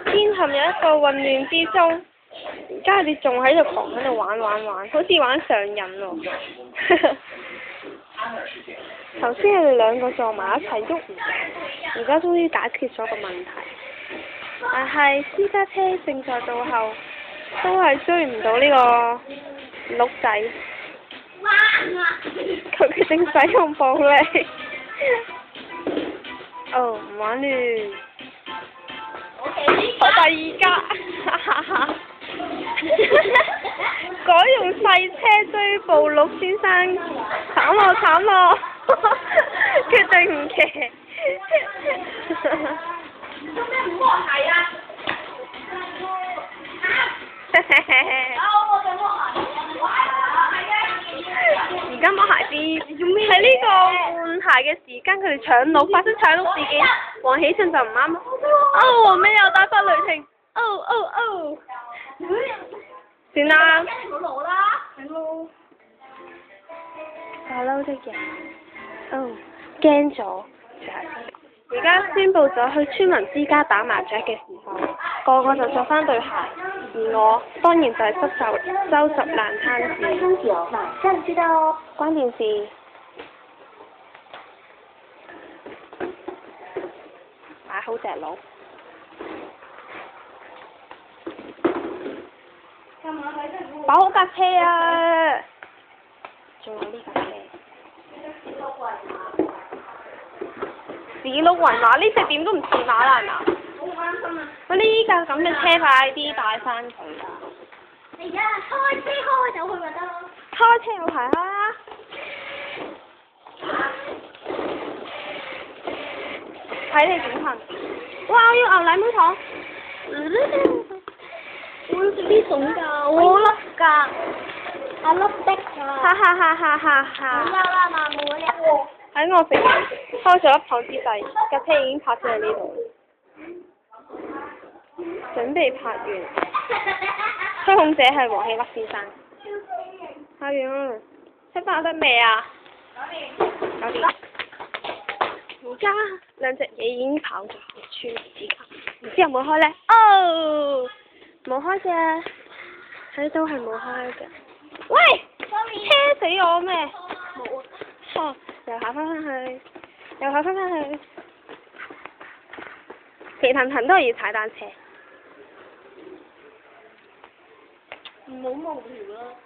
天陷入一個混亂之中，而家佢哋仲喺度狂喺度玩，好似玩上癮喎。頭先佢哋兩個撞埋一齊喐唔到，而家終於解決咗個問題。但係私家車正在倒後，都係追唔到呢個鹿仔。佢決定使用暴力。哦，唔玩啦。我第二家。改用細車追捕鹿先生，慘咯！決定唔騎。做咩唔摸鞋啊？而家摸鞋先。喺呢個換鞋嘅時間，佢哋搶鹿，發生搶鹿事件，黃喜信就唔啱。哦，黃尾又大發雷霆。哦！算啦。發嬲的人。哦，驚咗。而家宣佈咗去村民之家打麻雀嘅時候，個個就着返對鞋，而我當然就係收拾爛攤子。馬上知道。關電視。擺好隻鹿。擺好架車啊！仲有呢架車。指鹿為馬，呢隻點都唔似馬啦，係嘛？好啱心啊！我呢架咁嘅車快啲帶翻佢啦！而家開走佢咪得咯？開車有排啦！睇你點行！哇！我要牛奶妹糖。我要食呢種㗎，好粒㗎，係粒的㗎。哈！好啦，嘛冇呢個。喺我食完開咗一旁之際，架車已經泊咗喺呢度，準備泊完。吹控者係黃喜粒先生。拍完啦，出發得未啊？搞掂。而家兩隻嘢已經跑咗去村之家，唔知有冇開呢？哦，冇開嘅，睇到係冇開嘅。喂，車死我咩？冇啊。哦。又行翻去，皮騰騰都係要踩單車。唔好無聊啦〜